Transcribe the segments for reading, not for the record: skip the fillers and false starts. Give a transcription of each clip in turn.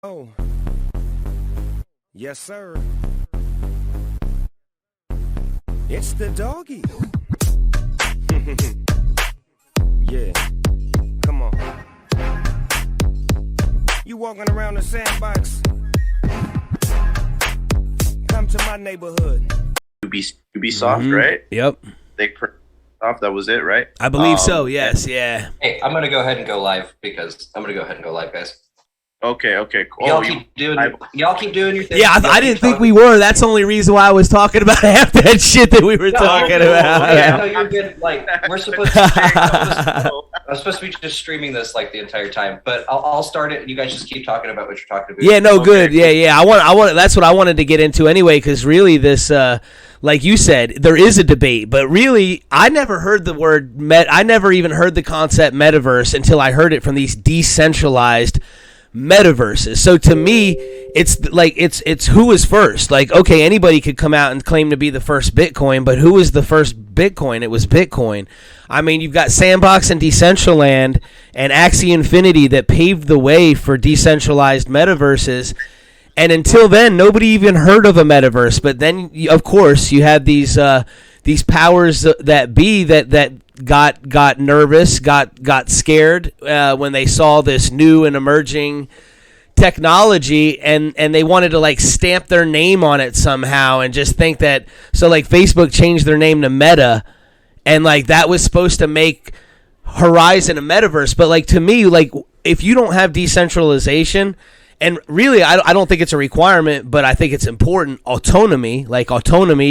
Oh, yes, sir. It's the doggy. Yeah, come on. You walking around the sandbox? Come to my neighborhood. Ubisoft, right? Yep. Off. That was it, right? I believe so. Yes. Yeah. Hey, I'm gonna go ahead and go live because I'm gonna go ahead and go live, guys. Okay. Cool. Y'all keep doing your thing. Yeah, I didn't think we were. That's the only reason why I was talking about half that shit that we were talking about. Yeah. No, you're good. Like we're supposed to. I'm supposed to be just streaming this like the entire time, but I'll start it. And you guys just keep talking about what you're talking about. Yeah. No. Okay. Good. Yeah. I want. That's what I wanted to get into anyway, because really, this, like you said, there is a debate, but really, I never heard the word I never even heard the concept metaverse until I heard it from these decentralized metaverses. So to me, it's who was first. Like, okay, anybody could come out and claim to be the first Bitcoin, but who was the first Bitcoin? It was Bitcoin. I mean, you've got Sandbox and Decentraland and Axie Infinity that paved the way for decentralized metaverses. And until then, nobody even heard of a metaverse. But then, of course, you had these powers that be that got nervous, got scared when they saw this new and emerging technology, and they wanted to like stamp their name on it somehow, and just think that. So like Facebook changed their name to Meta, and like that was supposed to make Horizon a metaverse. But like to me, like if you don't have decentralization. And really, I don't think it's a requirement, but I think it's important. Autonomy,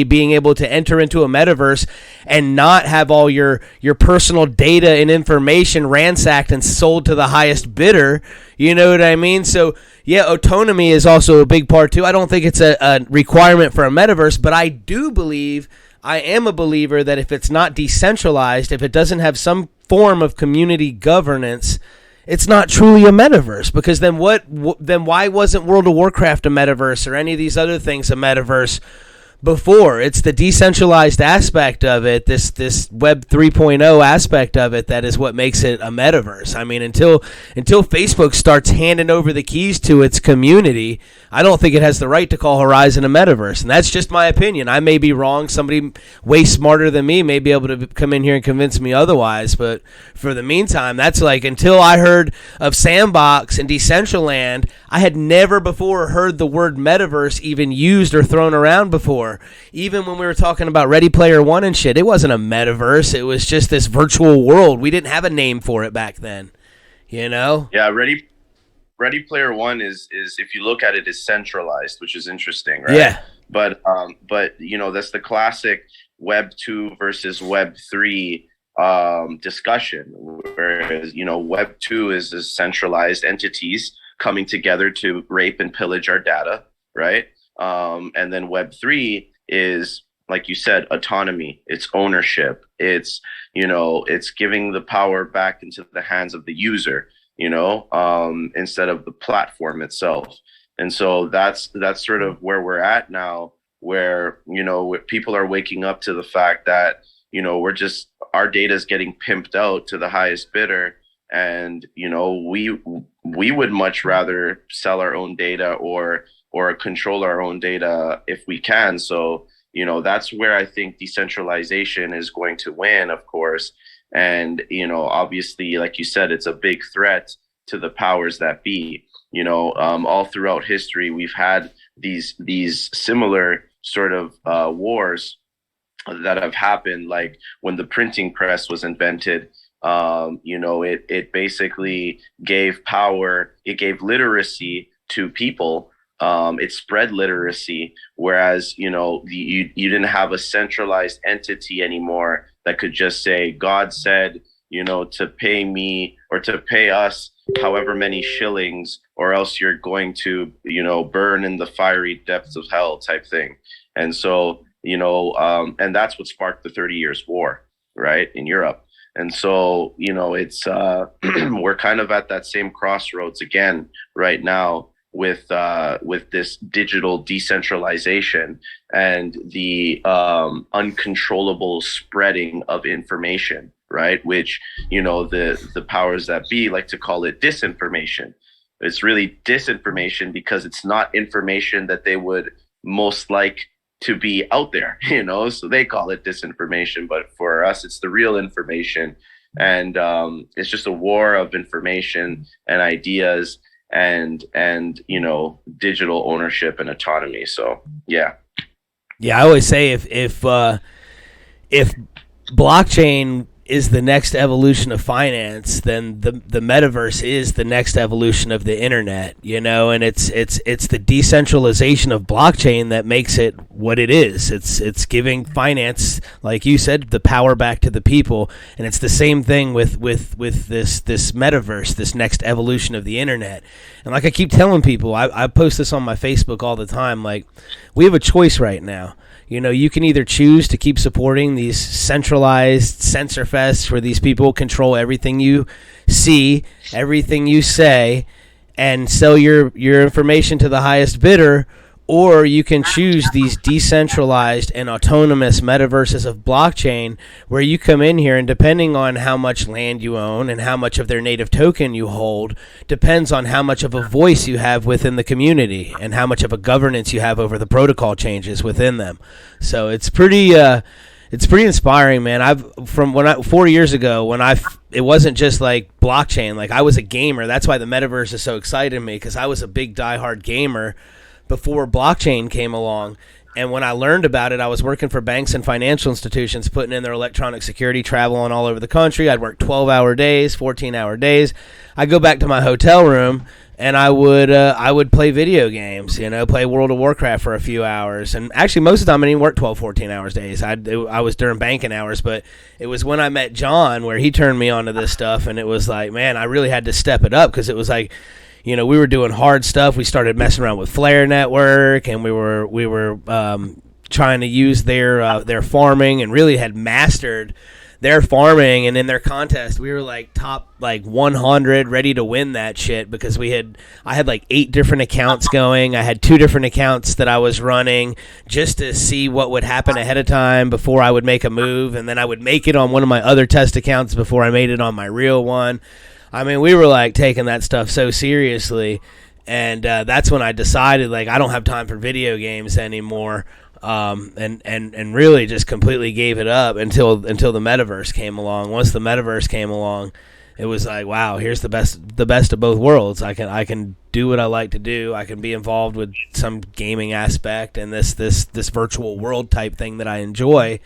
being able to enter into a metaverse and not have all your personal data and information ransacked and sold to the highest bidder. You know what I mean? So, yeah, autonomy is also a big part, too. I don't think it's a requirement for a metaverse, but I am a believer that if it's not decentralized, if it doesn't have some form of community governance, it's not truly a metaverse, because then why wasn't World of Warcraft a metaverse or any of these other things a metaverse before? It's the decentralized aspect of it, this Web 3.0 aspect of it, that is what makes it a metaverse. I mean, until Facebook starts handing over the keys to its community, I don't think it has the right to call Horizon a metaverse. And that's just my opinion. I may be wrong. Somebody way smarter than me may be able to come in here and convince me otherwise. But for the meantime, that's like, until I heard of Sandbox and Decentraland, I had never before heard the word metaverse even used or thrown around before. Even when we were talking about Ready Player One and shit, it wasn't a metaverse. It was just this virtual world. We didn't have a name for it back then, you know? Yeah, Ready Player One is if you look at it, is centralized, which is interesting, right? Yeah. But you know, that's the classic Web 2 versus Web 3 discussion. Whereas, you know, Web 2 is centralized entities coming together to rape and pillage our data, right? And then Web 3 is, like you said, autonomy, it's ownership, it's, you know, it's giving the power back into the hands of the user, you know, instead of the platform itself. And so that's sort of where we're at now, where, you know, people are waking up to the fact that, you know, our data is getting pimped out to the highest bidder. And, you know, we would much rather sell our own data or control our own data if we can. So, you know, that's where I think decentralization is going to win, of course. And, you know, obviously, like you said, it's a big threat to the powers that be. You know, all throughout history, we've had these similar sort of wars that have happened, like when the printing press was invented. You know, it basically gave power, it gave literacy to people. It spread literacy, whereas, you know, you didn't have a centralized entity anymore that could just say, God said, you know, to pay me or to pay us however many shillings, or else you're going to, you know, burn in the fiery depths of hell type thing. And so, you know, and that's what sparked the 30 Years' War, right, in Europe. And so, you know, it's we're kind of at that same crossroads again right now with this digital decentralization and the uncontrollable spreading of information, right? Which, you know, the powers that be like to call it disinformation. It's really disinformation because it's not information that they would most like to be out there, so they call it disinformation, but for us it's the real information. And it's just a war of information and ideas and digital ownership and autonomy. So yeah, I always say if blockchain is the next evolution of finance, then the metaverse is the next evolution of the internet, and it's the decentralization of blockchain that makes it what it is. It's giving finance, like you said, the power back to the people, and it's the same thing with this metaverse, this next evolution of the internet. And like I keep telling people, I post this on my Facebook all the time, like, we have a choice right now. You can either choose to keep supporting these centralized censor fests where these people control everything you see, everything you say, and sell your information to the highest bidder, or you can choose these decentralized and autonomous metaverses of blockchain where you come in here, and depending on how much land you own and how much of their native token you hold depends on how much of a voice you have within the community and how much of a governance you have over the protocol changes within them. So it's pretty inspiring, man. 4 years ago, it wasn't just like blockchain, like I was a gamer. That's why the metaverse is so exciting to me, because I was a big diehard gamer before blockchain came along. And when I learned about it, I was working for banks and financial institutions, putting in their electronic security, traveling all over the country. I'd work 12-hour days, 14-hour days. I'd go back to my hotel room, and I would play video games, play World of Warcraft for a few hours. And actually, most of the time, I didn't work 12, 14-hour days. I was during banking hours, but it was when I met John where he turned me on to this stuff, and it was like, man, I really had to step it up, because it was like, we were doing hard stuff. We started messing around with Flare Network, and we were trying to use their farming, and really had mastered their farming. And in their contest, we were like top 100, ready to win that shit, because I had like 8 different accounts going. I had 2 different accounts that I was running just to see what would happen ahead of time before I would make a move, and then I would make it on one of my other test accounts before I made it on my real one. I mean, we were like taking that stuff so seriously, and that's when I decided, like, I don't have time for video games anymore, and really just completely gave it up until the metaverse came along. Once the metaverse came along, it was like, wow, here's the best of both worlds. I can do what I like to do. I can be involved with some gaming aspect and this virtual world type thing that I enjoy,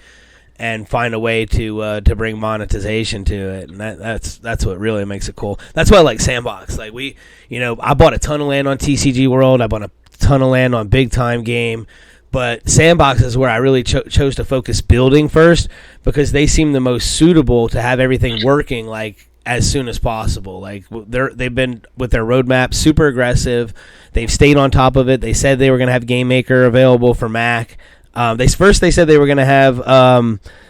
and find a way to bring monetization to it. And that's what really makes it cool. That's why I like Sandbox. Like, I bought a ton of land on TCG World. I bought a ton of land on Big Time Game. But Sandbox is where I really chose to focus building first, because they seem the most suitable to have everything working like as soon as possible. Like, they've been with their roadmap super aggressive. They've stayed on top of it. They said they were going to have Game Maker available for Mac. They said they were going to have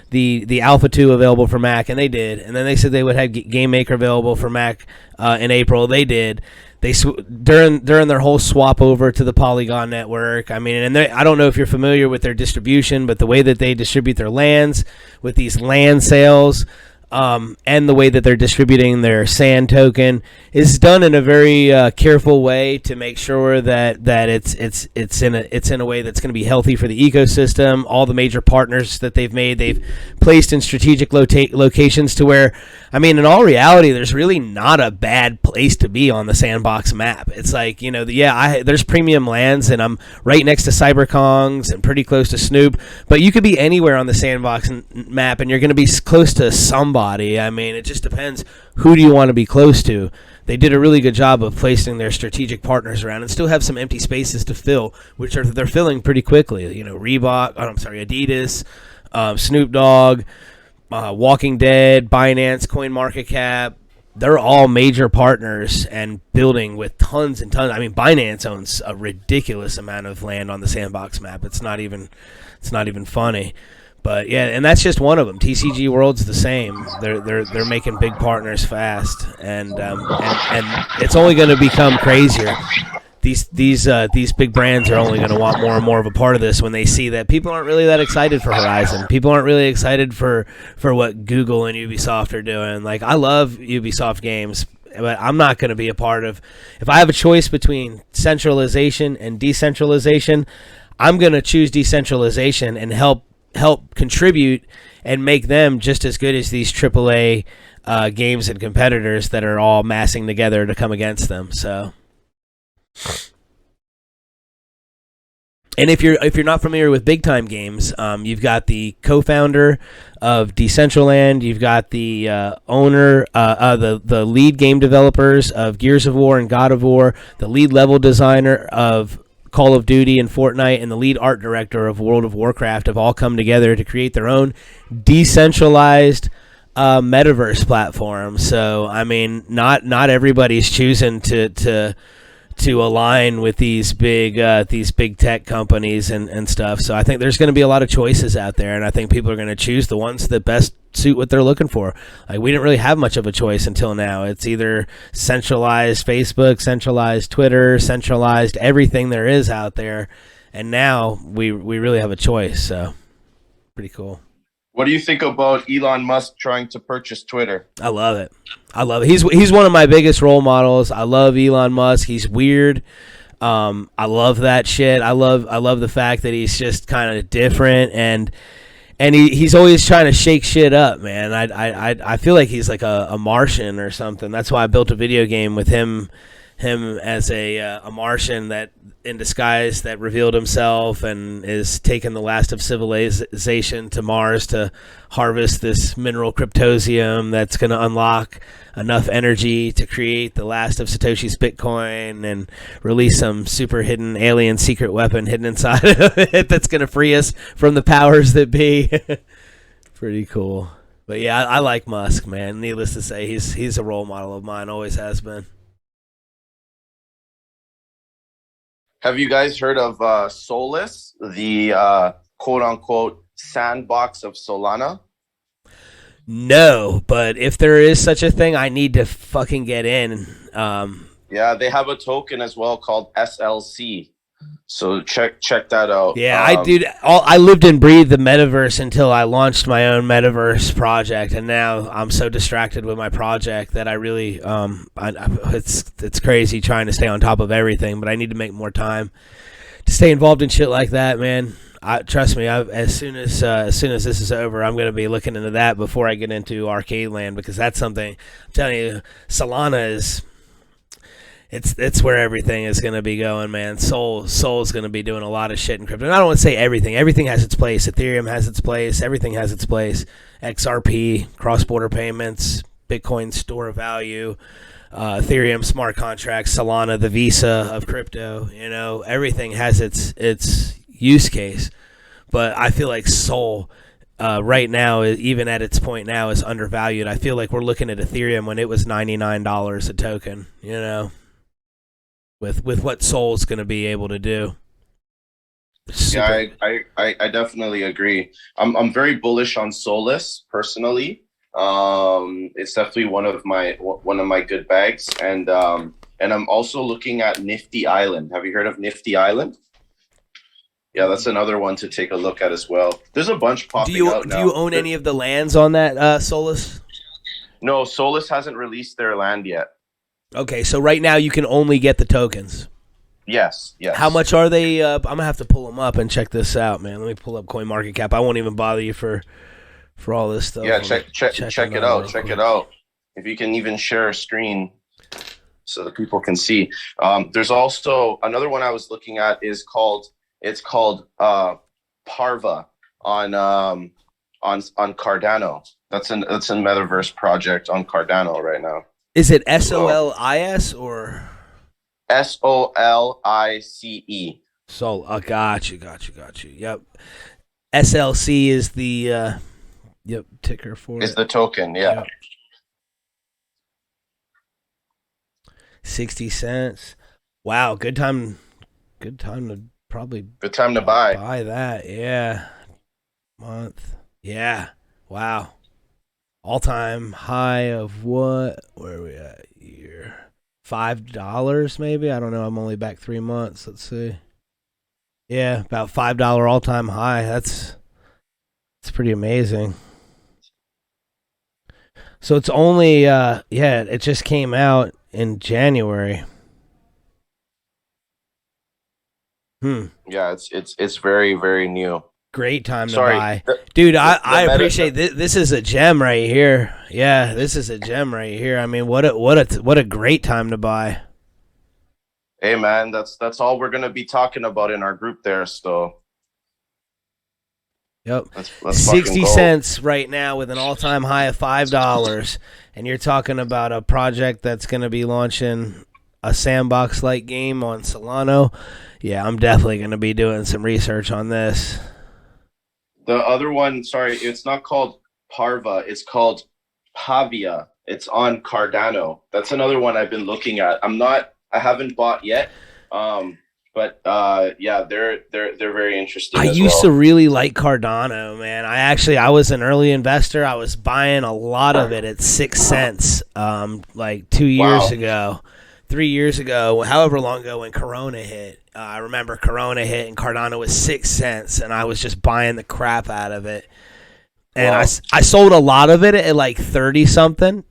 the Alpha 2 available for Mac, and they did. And then they said they would have Game Maker available for Mac in April. They did. During their whole swap over to the Polygon network. I mean, and I don't know if you're familiar with their distribution, but the way that they distribute their lands with these land sales, and the way that they're distributing their sand token is done in a very careful way to make sure that it's in a way that's going to be healthy for the ecosystem. All the major partners that they've placed in strategic locations to where, I mean, in all reality, there's really not a bad place to be on the Sandbox map. It's like, there's premium lands, and I'm right next to CyberKongs and pretty close to Snoop, but you could be anywhere on the Sandbox map, and you're going to be close to somebody. I mean, it just depends, who do you want to be close to. They did a really good job of placing their strategic partners around, and still have some empty spaces to fill, which they're filling pretty quickly. Adidas, Snoop Dogg, Walking Dead, Binance, CoinMarketCap. They're all major partners and building with tons and tons. I mean, Binance owns a ridiculous amount of land on the Sandbox map. It's not even funny. But yeah, and that's just one of them. TCG World's the same. They're making big partners fast, and it's only going to become crazier. These big brands are only going to want more and more of a part of this when they see that people aren't really that excited for Horizon. People aren't really excited for what Google and Ubisoft are doing. Like, I love Ubisoft games, but I'm not going to be a part of. If I have a choice between centralization and decentralization, I'm going to choose decentralization and help contribute and make them just as good as these AAA games and competitors that are all massing together to come against them. So. And if you're not familiar with big time games, you've got the co-founder of Decentraland, you've got the owner, the lead game developers of Gears of War and God of War, the lead level designer of Call of Duty and Fortnite, and the lead art director of World of Warcraft have all come together to create their own decentralized metaverse platform. So I mean, not everybody's choosing to align with these big tech companies and stuff. So I think there's going to be a lot of choices out there, and I think people are going to choose the ones that best suit what they're looking for. Like, we didn't really have much of a choice until now. It's either centralized Facebook, centralized Twitter, centralized everything there is out there, and now we really have a choice. So pretty cool. What do you think about Elon Musk trying to purchase Twitter? I love it. He's one of my biggest role models. I love Elon Musk. He's weird. I love that shit. I love the fact that he's just kind of different, and he's always trying to shake shit up, man. I feel like he's like a Martian or something. That's why I built a video game with him as a Martian that in disguise that revealed himself and is taking the last of civilization to Mars to harvest this mineral cryptosium that's going to unlock enough energy to create the last of Satoshi's Bitcoin and release some super hidden alien secret weapon hidden inside of it that's going to free us from the powers that be. Pretty cool. But yeah, I like Musk, man. Needless to say, he's a role model of mine, always has been. Have you guys heard of Solus, the quote-unquote sandbox of Solana? No, but if there is such a thing, I need to fucking get in. Yeah, they have a token as well called SLC. So check that out. Yeah, I lived and breathed the metaverse until I launched my own metaverse project, and now I'm so distracted with my project that I really it's crazy trying to stay on top of everything, but I need to make more time to stay involved in shit like that, man. Trust me, as soon as this is over, I'm going to be looking into that before I get into Arcade Land, because that's something I'm telling you, Solana is. It's where everything is going to be going, man. Sol's going to be doing a lot of shit in crypto. And I don't want to say everything. Everything has its place. Ethereum has its place. Everything has its place. XRP, cross-border payments, Bitcoin store of value, Ethereum smart contracts, Solana, the Visa of crypto. You know, everything has its use case. But I feel like Sol right now, even at its point now, is undervalued. I feel like we're looking at Ethereum when it was $99 a token, you know. With what Sol's going to be able to do. Yeah, I definitely agree. I'm very bullish on Solus personally. It's definitely one of my good bags, and I'm also looking at Nifty Island. Have you heard of Nifty Island? Yeah, that's another one to take a look at as well. There's a bunch popping out now. Do you own any of the lands on that Solus? No, Solus hasn't released their land yet. Okay, so right now you can only get the tokens. Yes. How much are they? I'm going to have to pull them up and check this out, man. Let me pull up CoinMarketCap. I won't even bother you for all this stuff. Yeah, check it out. Check it out. If you can even share a screen so that people can see. There's also another one I was looking at it's called Parva on Cardano. That's a metaverse project on Cardano right now. Is it SOLIS or SOLICE? Sol. Got you. Yep. SLC is the ticker for it. Is the token, yeah. Yep. 60 cents. Wow, good time to probably good time to buy. Buy that, yeah. Month. Yeah. Wow. All-time high of what? Where are we at here? $5 maybe? I don't know. I'm only back 3 months. Let's see. Yeah, about $5 all-time high. That's pretty amazing. So it's only it just came out in January. Yeah, it's very, very new. Great time to buy. Dude, I appreciate this. This is a gem right here. Yeah, this is a gem right here. I mean, what a great time to buy. Hey man, that's all we're gonna be talking about in our group there. So, yep, let's 60 cents right now with an all-time high of $5, and you're talking about a project that's gonna be launching a sandbox-like game on Solana. Yeah, I'm definitely gonna be doing some research on this. The other one, sorry, it's not called Parva. It's called Pavia. It's on Cardano. That's another one I've been looking at. I haven't bought yet. But yeah, they're very interesting. I used to really like Cardano, man. I was an early investor. I was buying a lot of it at 6 cents, like 2 years ago, 3 years ago, however long ago when Corona hit. I remember Corona hit and Cardano was 6 cents, and I was just buying the crap out of it. And I sold a lot of it at like 30 something,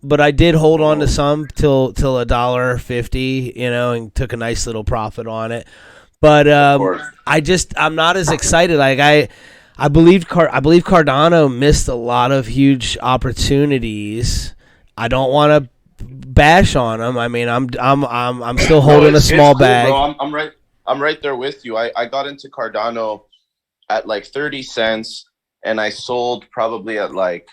but I did hold on to some till $1.50, and took a nice little profit on it. But I'm not as excited. Like I believe Cardano missed a lot of huge opportunities. I don't want to bash on them. I mean, I'm still holding a small bag. Bro. I'm right there with you. I got into Cardano at like 30 cents. And I sold probably at like,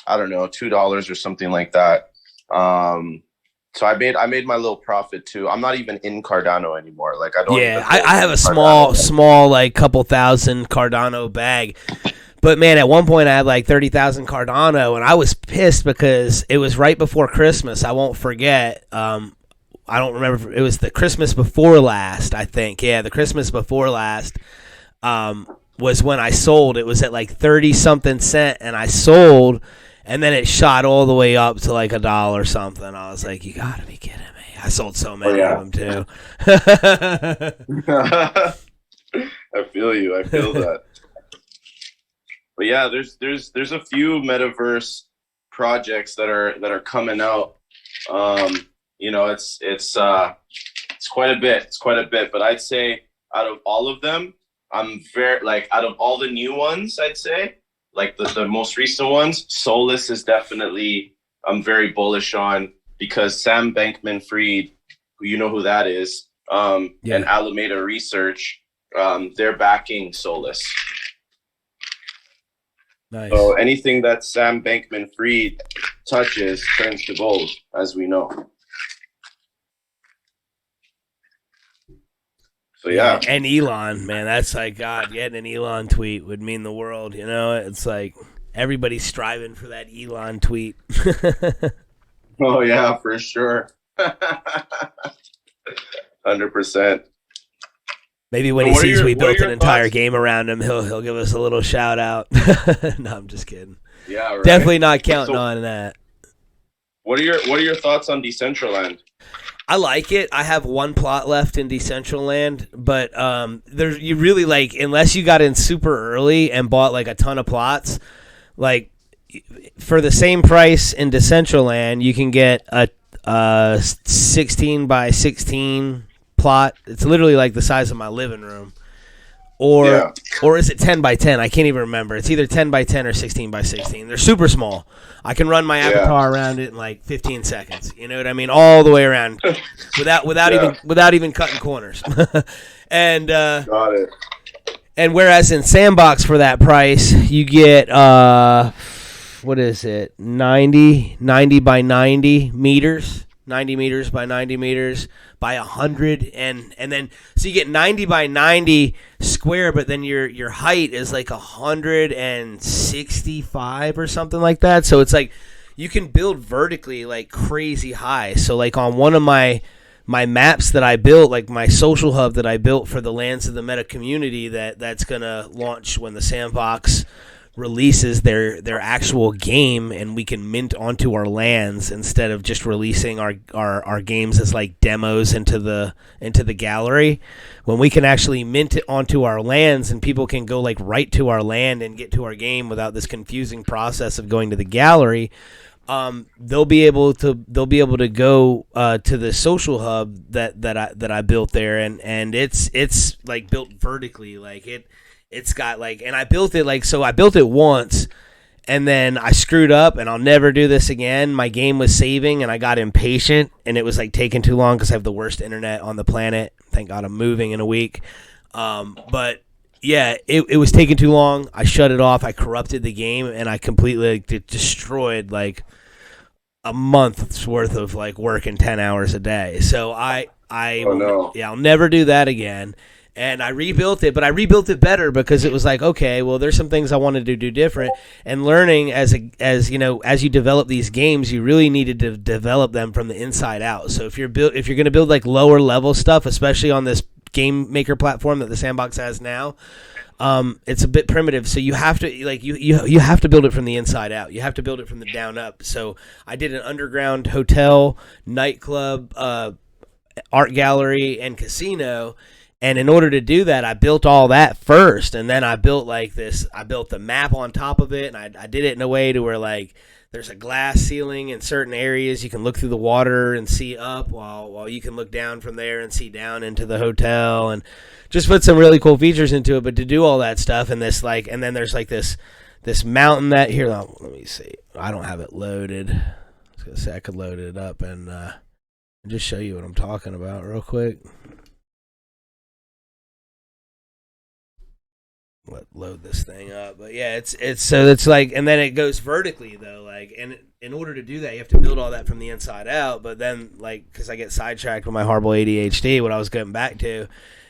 I don't know, $2 or something like that. So I made my little profit too. I'm not even in Cardano anymore. Like I don't. Yeah, I have a small like couple thousand Cardano bag. But man, at one point I had like 30,000 Cardano, and I was pissed because it was right before Christmas. I won't forget. I don't remember. It was the Christmas before last, I think. Yeah, the Christmas before last. Was when I sold. It was at like 30 something cent, and I sold, and then it shot all the way up to like $1 something. I was like, you gotta be kidding me. I sold so many of them too. I feel you. I feel that. But yeah, there's a few metaverse projects that are coming out. It's quite a bit. It's quite a bit. But I'd say out of all of them, I'm very out of all the new ones, I'd say like the most recent ones, Solus is definitely I'm very bullish on, because Sam Bankman-Fried, who you know who that is, and Alameda Research, they're backing Solus. Nice. So anything that Sam Bankman-Fried touches turns to gold, as we know. So yeah. And Elon, man, that's like, God, getting an Elon tweet would mean the world, It's like everybody's striving for that Elon tweet. Oh yeah, for sure. 100%. Maybe when he sees we built an entire game around him, he'll give us a little shout out. No, I'm just kidding. Yeah, right. Definitely not counting on that. What are your thoughts on Decentraland? I like it. I have one plot left in Decentraland, but you really unless you got in super early and bought like a ton of plots, like for the same price in Decentraland, you can get a 16 by 16 plot. It's literally like the size of my living room. Or is it 10 by 10? I can't even remember. It's either 10 by 10 or 16 by 16. They're super small. I can run my avatar around it in like 15 seconds. You know what I mean? All the way around without even cutting corners. And got it. And whereas in Sandbox for that price, you get what is it? 90 by 90 meters. 90 meters by 90 meters by 100, and then so you get 90 by 90 square, but then your height is like 165 or something like that. So it's like you can build vertically like crazy high. So like on one of my maps that I built, like my social hub that I built for the Lands of the Meta community that's gonna launch when the Sandbox releases their actual game, and we can mint onto our lands instead of just releasing our games as like demos into the gallery. When we can actually mint it onto our lands, and people can go like right to our land and get to our game without this confusing process of going to the gallery, they'll be able to go to the social hub that I built there, and it's like built vertically, like it's got like, and I built it like, so I built it once, and then I screwed up, and I'll never do this again. My game was saving, and I got impatient, and it was like taking too long because I have the worst internet on the planet. Thank God I'm moving in a week, but. Yeah, it was taking too long. I shut it off. I corrupted the game, and I completely destroyed like a month's worth of like working 10 hours a day. So I'll never do that again. And I rebuilt it, but I rebuilt it better because it was like, okay, well, there's some things I wanted to do different. And learning as you know, as you develop these games, you really needed to develop them from the inside out. So if you're going to build like lower level stuff, especially on this game maker platform that the Sandbox has now, it's a bit primitive, so you have to like you have to build it from the inside out. You have to build it from the down up. So I did an underground hotel, nightclub, art gallery, and casino. And in order to do that, I built all that first, and then I built like this. I built the map on top of it, and I did it in a way to where like there's a glass ceiling in certain areas. You can look through the water and see up, while you can look down from there and see down into the hotel, and just put some really cool features into it. But to do all that stuff and this like, and then there's like this mountain that here. Let me see. I don't have it loaded. I was gonna say I could load it up and just show you what I'm talking about real quick. Load this thing up, but yeah, it's like, and then it goes vertically though, like, and in order to do that, you have to build all that from the inside out. But then, like, because I get sidetracked with my horrible ADHD, what I was getting back to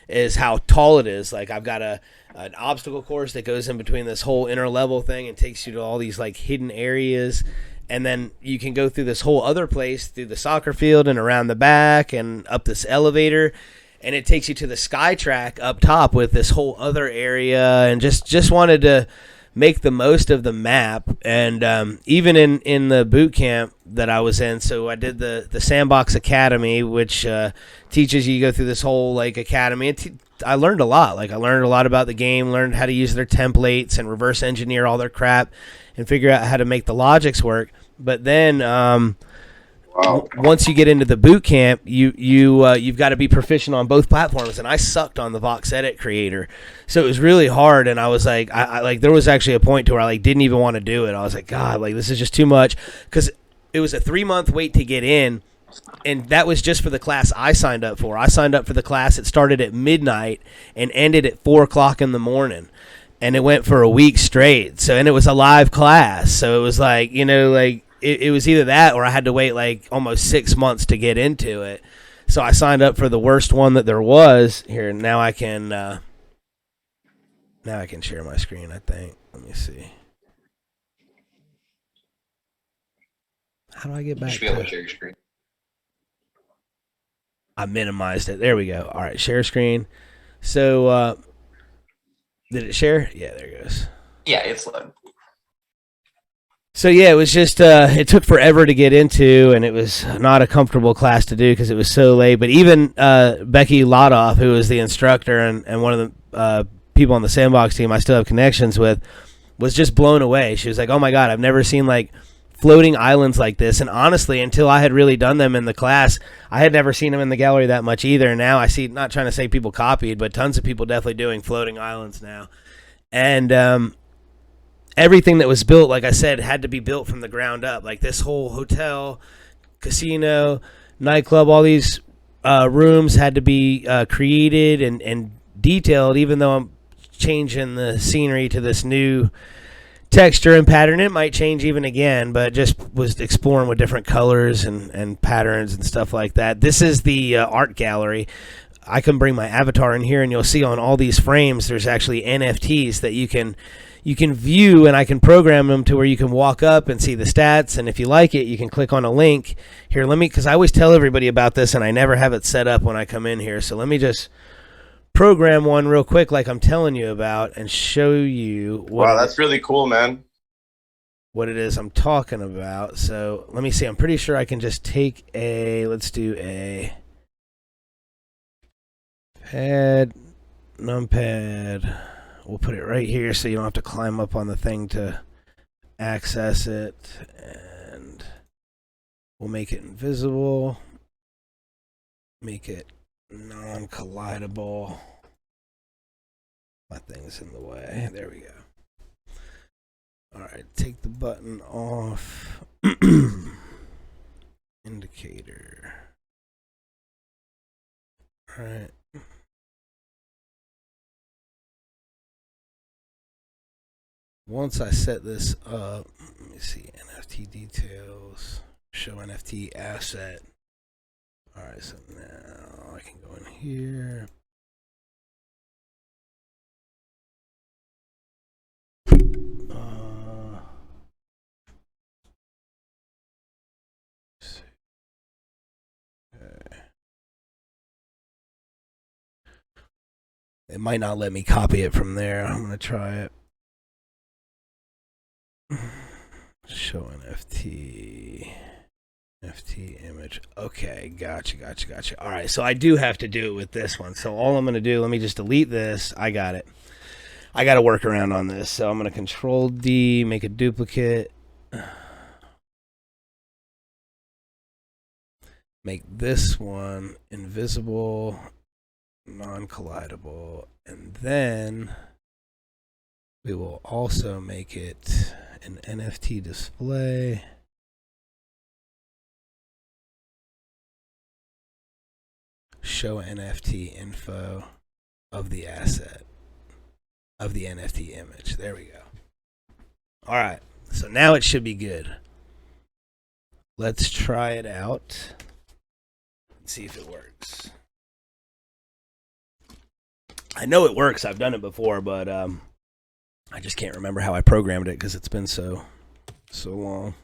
is how tall it is. Like, I've got an obstacle course that goes in between this whole inner level thing and takes you to all these like hidden areas, and then you can go through this whole other place through the soccer field and around the back and up this elevator. And it takes you to the sky track up top with this whole other area, and just wanted to make the most of the map. And even in the boot camp that I was in, so I did the Sandbox Academy, which teaches you to go through this whole like academy. I learned a lot. Like, I learned a lot about the game, learned how to use their templates and reverse engineer all their crap and figure out how to make the logics work. But then once you get into the boot camp, you've got to be proficient on both platforms, and I sucked on the Vox Edit Creator, so it was really hard. And I was like, I like, there was actually a point to where I like didn't even want to do it. I was like, God, like, this is just too much, because it was a 3-month wait to get in, and that was just for the class I signed up for. I signed up for the class. It started at midnight and ended at 4:00 in the morning, and it went for a week straight. So, and it was a live class, so it was like, you know, like. It was either that or I had to wait like almost 6 months to get into it. So I signed up for the worst one that there was. Here, now I can share my screen, I think. Let me see. How do I get back? You should be able to share your screen. I minimized it. There we go. All right, share screen. So did it share? Yeah, there it goes. Yeah, it's loaded. So yeah, it was just it took forever to get into, and it was not a comfortable class to do because it was so late. But even Becky Ladoff, who was the instructor and one of the people on the Sandbox team I still have connections with, was just blown away. She was like, "Oh my God, I've never seen like floating islands like this." And honestly, until I had really done them in the class, I had never seen them in the gallery that much either. Now I see, not trying to say people copied, but tons of people definitely doing floating islands now. And everything that was built, like I said, had to be built from the ground up. Like this whole hotel, casino, nightclub, all these rooms had to be created and detailed, even though I'm changing the scenery to this new texture and pattern. It might change even again, but just was exploring with different colors and patterns and stuff like that. This is the art gallery. I can bring my avatar in here, and you'll see on all these frames there's actually NFTs that you can view, and I can program them to where you can walk up and see the stats, and if you like it, you can click on a link. Here, because I always tell everybody about this, and I never have it set up when I come in here, so let me just program one real quick like I'm telling you about and show you wow, that's really cool, man. What it is I'm talking about. So let me see. I'm pretty sure I can just take let's do a numpad. We'll put it right here so you don't have to climb up on the thing to access it. And and we'll make it invisible, make it non-collidable. My thing's in the way. There we go. All right, take the button off. Indicator. All right. Once I set this up, let me see, NFT details, show NFT asset. All right, so now I can go in here. It might not let me copy it from there. I'm gonna try it. Show NFT image. Okay, gotcha. All right, so I do have to do it with this one. So all I'm gonna do, let me just delete this. I got it. I got to work around on this. So I'm gonna Control D, make a duplicate, make this one invisible, non-collidable, and then we will also make it an NFT display. Show NFT info of the asset of the NFT image. There we go. All right, so now it should be good. Let's try it out and see if it works. I know it works. I've done it before, but I just can't remember how I programmed it because it's been so long.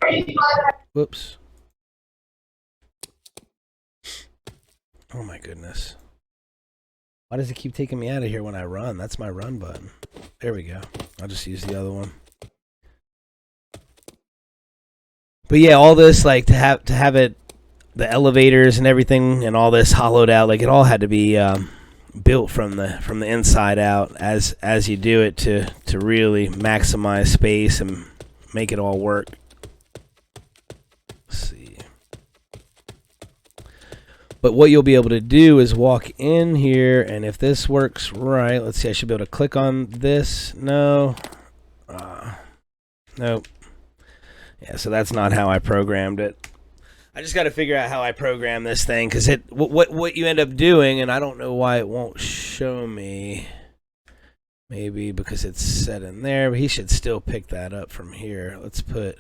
Whoops. Oh my goodness. Why does it keep taking me out of here when I run? That's my run button. There we go. I'll just use the other one. But yeah, all this, like, to have it, the elevators and everything and all this hollowed out, like, it all had to be built from the inside out as you do it to really maximize space and make it all work. Let's see. But what you'll be able to do is walk in here, and if this works right, let's see, I should be able to click on this. No. Nope. Yeah, so that's not how I programmed it. I just got to figure out how I program this thing, because what you end up doing, and I don't know why it won't show me. Maybe because it's set in there, but he should still pick that up from here. Let's put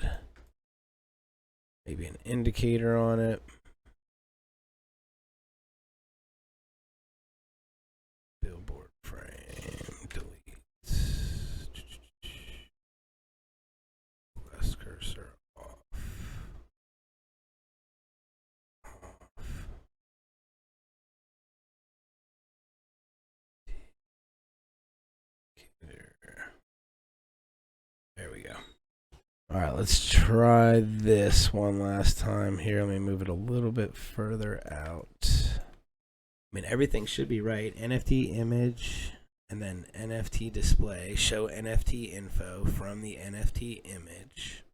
maybe an indicator on it. Billboard frame, delete. Last cursor off. There we go. All right, let's try this one last time here. Let me move it a little bit further out. I mean, everything should be right. NFT image and then NFT display. Show NFT info from the NFT image.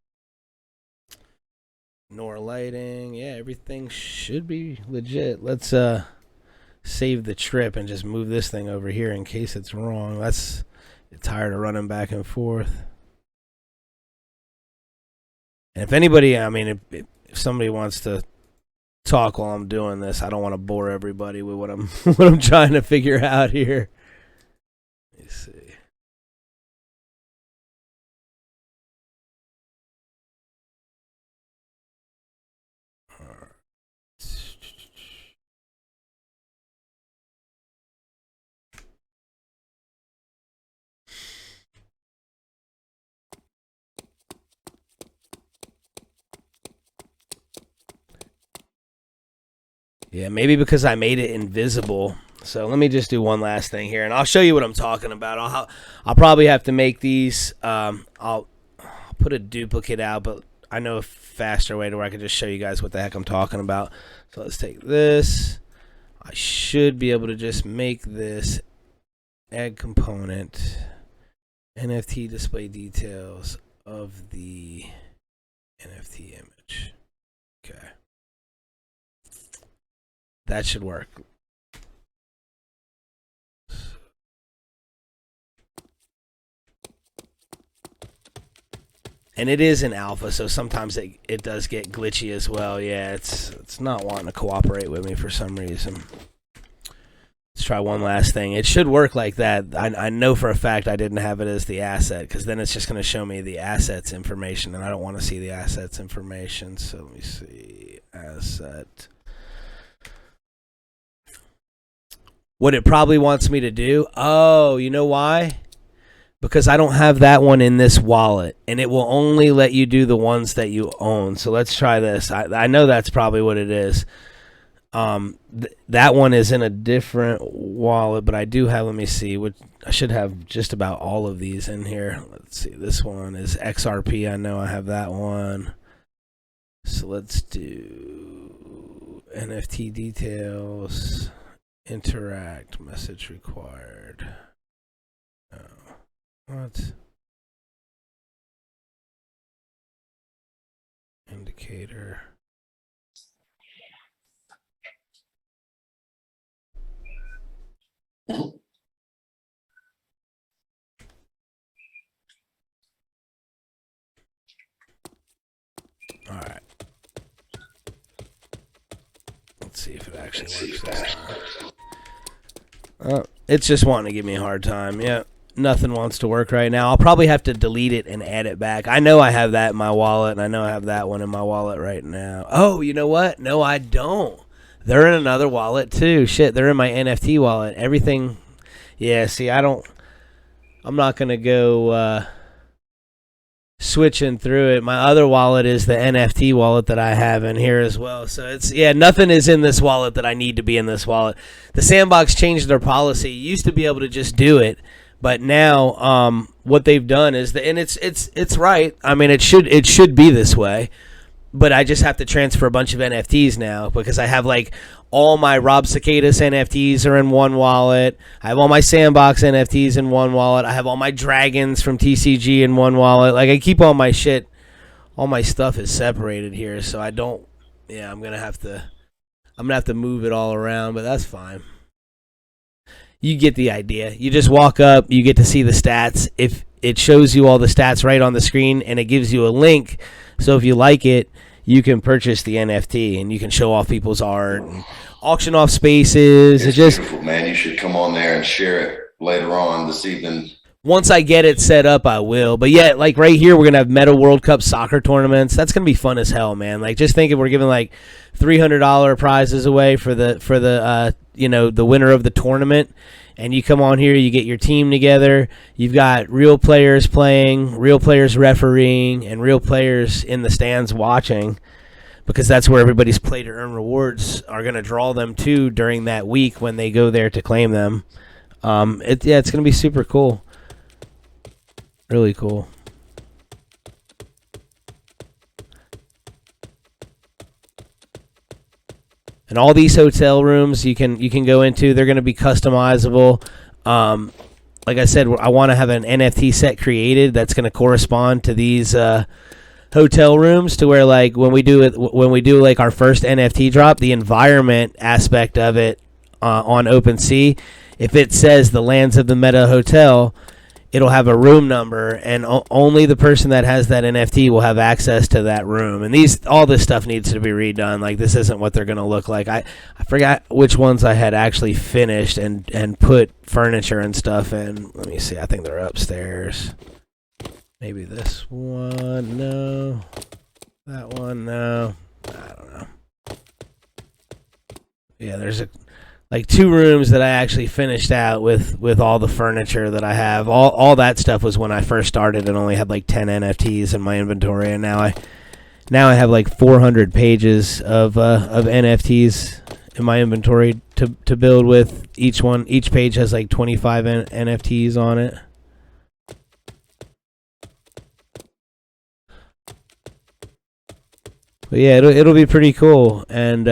Ignore lighting. Yeah, everything should be legit. Let's save the trip and just move this thing over here in case it's wrong. That's tired of running back and forth. And if anybody, I mean, if somebody wants to talk while I'm doing this, I don't want to bore everybody with what I'm trying to figure out here. Let me see. All right. Yeah, maybe because I made it invisible. So let me just do one last thing here, and I'll show you what I'm talking about. I'll probably have to make these. I'll put a duplicate out, but I know a faster way to where I can just show you guys what the heck I'm talking about. So let's take this. I should be able to just make this add component, NFT display details of the NFT image. Okay. That should work. And it is in alpha, so sometimes it does get glitchy as well. Yeah, it's not wanting to cooperate with me for some reason. Let's try one last thing. It should work like that. I know for a fact I didn't have it as the asset, because then it's just going to show me the assets information, and I don't want to see the assets information. So let me see. Asset. What it probably wants me to do? Oh, you know why? Because I don't have that one in this wallet, and it will only let you do the ones that you own. So let's try this. I know that's probably what it is. That one is in a different wallet, but I do have, let me see, I should have just about all of these in here. Let's see, this one is XRP. I know I have that one. So let's do NFT details, interact, message required. What? Indicator. All right. Let's see if it actually works this time. Oh, it's just wanting to give me a hard time. Yeah. Nothing wants to work right now. I'll probably have to delete it and add it back. I know I have that in my wallet, and I know I have that one in my wallet right now. Oh, you know what? No, I don't. They're in another wallet too. Shit, they're in my NFT wallet. Everything. Yeah, see, I'm not going to go switching through it. My other wallet is the NFT wallet that I have in here as well. So nothing is in this wallet that I need to be in this wallet. The Sandbox changed their policy. You used to be able to just do it. But now, what they've done is and it's right. I mean, it should be this way, but I just have to transfer a bunch of NFTs now because I have like all my Rob Cicadas NFTs are in one wallet. I have all my Sandbox NFTs in one wallet. I have all my dragons from TCG in one wallet. Like I keep all my shit, all my stuff is separated here, so I don't. Yeah, I'm gonna have to move it all around, but that's fine. You get the idea. You just walk up, you get to see the stats. If it shows you all the stats right on the screen and it gives you a link, so if you like it, you can purchase the NFT and you can show off people's art and auction off spaces. It's just beautiful, man. You should come on there and share it later on this evening. Once I get it set up, I will. But yeah, like right here, we're gonna have Meta World Cup soccer tournaments. That's gonna be fun as hell, man. Like just thinking we're giving like $300 prizes away for the the winner of the tournament. And you come on here, you get your team together. You've got real players playing, real players refereeing, and real players in the stands watching, because that's where everybody's play to earn rewards are gonna draw them to during that week when they go there to claim them. It's gonna be super cool. Really cool. And all these hotel rooms you can go into, they're going to be customizable. Like I said, I want to have an NFT set created that's going to correspond to these hotel rooms, to where like when we do like our first NFT drop, the environment aspect of it on OpenSea, if it says the Lands of the Meta Hotel, it'll have a room number, and only the person that has that NFT will have access to that room. And all this stuff needs to be redone. Like this isn't what they're going to look like. I forgot which ones I had actually finished and put furniture and stuff in. Let me see. I think they're upstairs. Maybe this one. No. That one. No. I don't know. Yeah, there's like 2 rooms that I actually finished out with all the furniture that I have. All that stuff was when I first started and only had like 10 NFTs in my inventory, and now I have like 400 pages of NFTs in my inventory to build with. Each page has like 25 NFTs on it. But yeah, it'll be pretty cool, and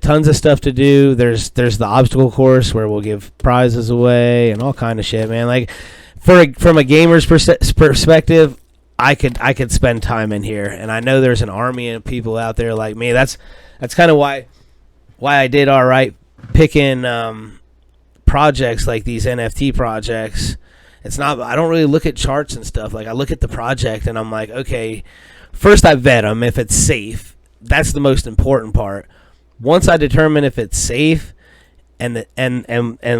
tons of stuff to do. There's the obstacle course where we'll give prizes away and all kind of shit, man. Like from a gamer's perspective, I could spend time in here, and I know there's an army of people out there like me. That's kind of why I did all right picking projects like these NFT projects. It's not, I don't really look at charts and stuff. Like, I look at the project and I'm like, okay, first I vet them if it's safe. That's the most important part. Once I determine if it's safe and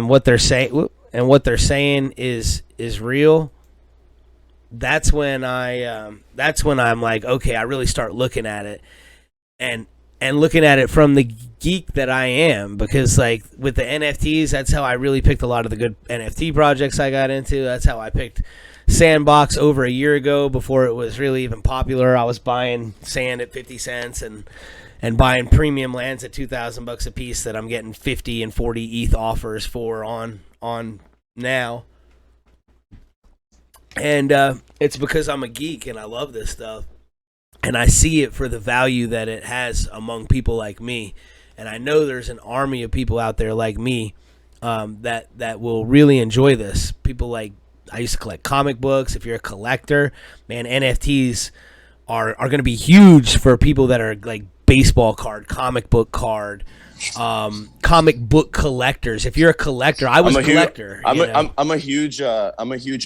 what they're saying is real, that's when I'm like, okay, I really start looking at it and looking at it from the geek that I am, because like with the NFTs, that's how I really picked a lot of the good NFT projects I got into. That's how I picked Sandbox over a year ago before it was really even popular. I was buying sand at 50 cents and buying premium lands at $2,000 a piece that I'm getting 50 and 40 ETH offers for on now. And it's because I'm a geek and I love this stuff. And I see it for the value that it has among people like me. And I know there's an army of people out there like me that will really enjoy this. People like, I used to collect comic books. If you're a collector, man, NFTs are going to be huge for people that are like baseball card, comic book card, comic book collectors. If you're a collector, I was a collector. I'm a huge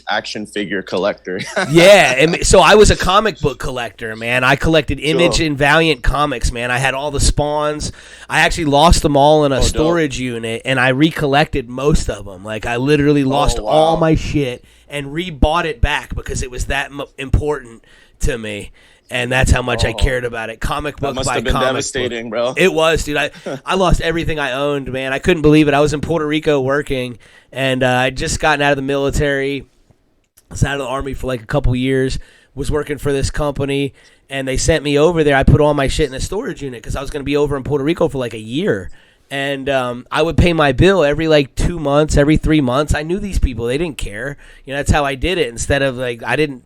action figure collector. Yeah, and so I was a comic book collector, man. I collected Image and Valiant comics, man. I had all the spawns. I actually lost them all in a storage unit, and I recollected most of them. Like, I literally lost all my shit and rebought it back because it was that important to me. And that's how much I cared about it. Comic book by comic book. That must have been devastating, bro. It was, dude. I lost everything I owned, man. I couldn't believe it. I was in Puerto Rico working, and I'd just gotten out of the military. I was out of the Army for like a couple years, was working for this company, and they sent me over there. I put all my shit in a storage unit because I was going to be over in Puerto Rico for like a year. And I would pay my bill every like 2 months, every 3 months. I knew these people. They didn't care. You know, that's how I did it. Instead of like, I didn't